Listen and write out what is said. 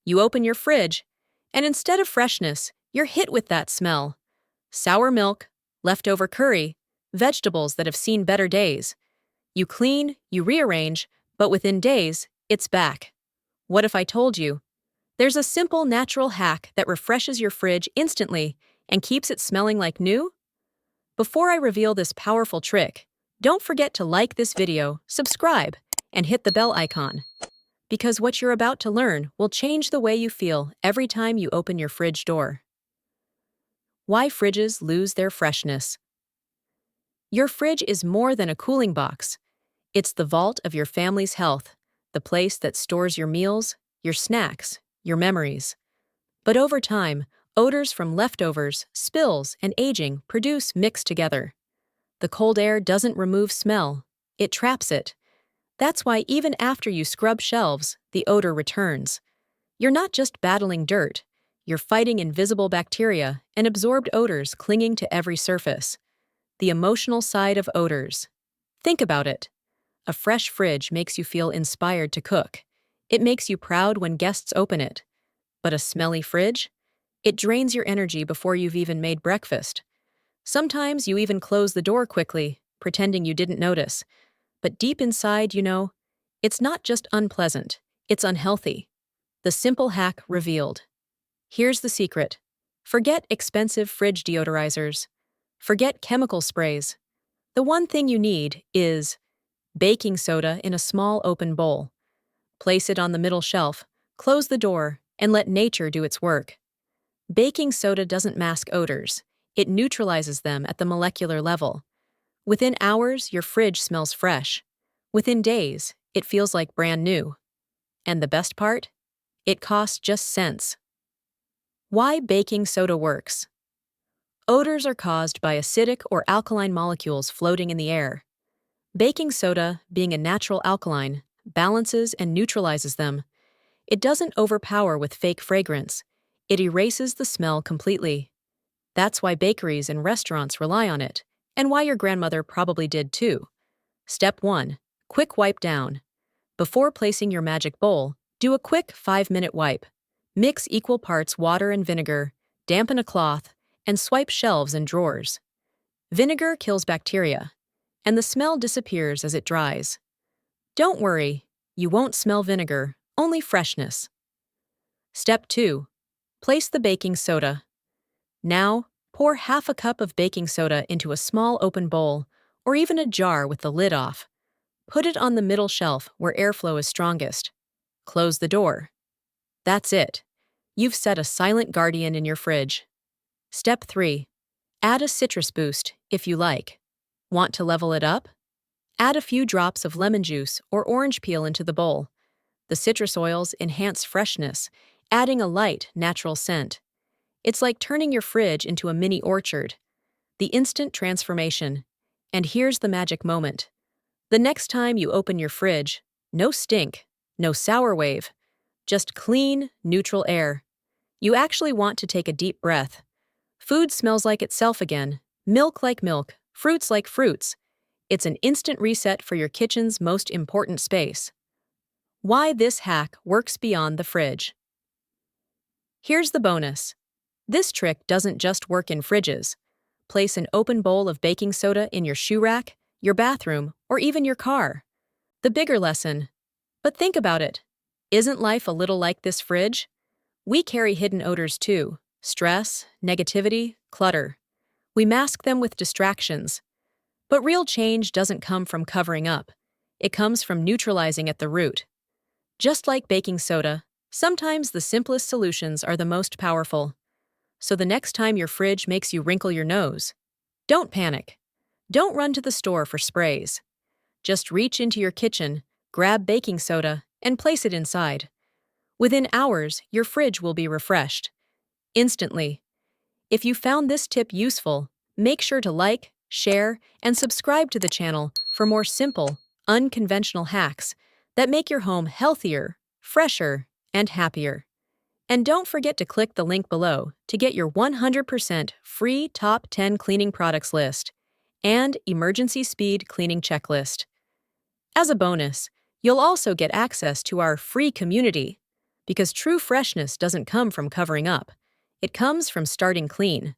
You open your fridge, and instead of freshness, you're hit with that smell. Sour milk, leftover curry, vegetables that have seen better days. You clean, you rearrange, but within days, it's back. What if I told you? There's a simple natural hack that refreshes your fridge instantly and keeps it smelling like new? Before I reveal this powerful trick, don't forget to like this video, subscribe, and hit the bell icon. Because what you're about to learn will change the way you feel every time you open your fridge door. Why fridges lose their freshness. Your fridge is more than a cooling box. It's the vault of your family's health, the place that stores your meals, your snacks, your memories. But over time, odors from leftovers, spills, and aging produce mixed together. The cold air doesn't remove smell, it traps it. That's why even after you scrub shelves, the odor returns. You're not just battling dirt, you're fighting invisible bacteria and absorbed odors clinging to every surface. The emotional side of odors. Think about it. A fresh fridge makes you feel inspired to cook. It makes you proud when guests open it. But a smelly fridge? It drains your energy before you've even made breakfast. Sometimes you even close the door quickly, pretending you didn't notice. But deep inside, it's not just unpleasant, it's unhealthy. The simple hack revealed. Here's the secret. Forget expensive fridge deodorizers. Forget chemical sprays. The one thing you need is baking soda in a small open bowl. Place it on the middle shelf, close the door, and let nature do its work. Baking soda doesn't mask odors. It neutralizes them at the molecular level. Within hours, your fridge smells fresh. Within days, it feels like brand new. And the best part? It costs just cents. Why baking soda works. Odors are caused by acidic or alkaline molecules floating in the air. Baking soda, being a natural alkaline, balances and neutralizes them. It doesn't overpower with fake fragrance. It erases the smell completely. That's why bakeries and restaurants rely on it, and why your grandmother probably did too. Step 1. Quick wipe down. Before placing your magic bowl, do a quick 5-minute wipe. Mix equal parts water and vinegar, dampen a cloth, and swipe shelves and drawers. Vinegar kills bacteria, and the smell disappears as it dries. Don't worry, you won't smell vinegar, only freshness. Step 2. Place the baking soda. Now, pour half a cup of baking soda into a small open bowl, or even a jar with the lid off. Put it on the middle shelf where airflow is strongest. Close the door. That's it. You've set a silent guardian in your fridge. Step 3. Add a citrus boost, if you like. Want to level it up? Add a few drops of lemon juice or orange peel into the bowl. The citrus oils enhance freshness, adding a light, natural scent. It's like turning your fridge into a mini orchard. The instant transformation. And here's the magic moment. The next time you open your fridge, no stink, no sour wave, just clean, neutral air. You actually want to take a deep breath. Food smells like itself again, milk like milk, fruits like fruits. It's an instant reset for your kitchen's most important space. Why this hack works beyond the fridge. Here's the bonus. This trick doesn't just work in fridges. Place an open bowl of baking soda in your shoe rack, your bathroom, or even your car. The bigger lesson. But think about it. Isn't life a little like this fridge? We carry hidden odors too. Stress, negativity, clutter. We mask them with distractions. But real change doesn't come from covering up. It comes from neutralizing at the root. Just like baking soda, sometimes the simplest solutions are the most powerful. So the next time your fridge makes you wrinkle your nose, don't panic. Don't run to the store for sprays. Just reach into your kitchen, grab baking soda, and place it inside. Within hours, your fridge will be refreshed. Instantly. If you found this tip useful, make sure to like, share, and subscribe to the channel for more simple, unconventional hacks that make your home healthier, fresher, and happier. And don't forget to click the link below to get your 100% free top 10 cleaning products list and emergency speed cleaning checklist. As a bonus, you'll also get access to our free community. because true freshness doesn't come from covering up. It comes from starting clean.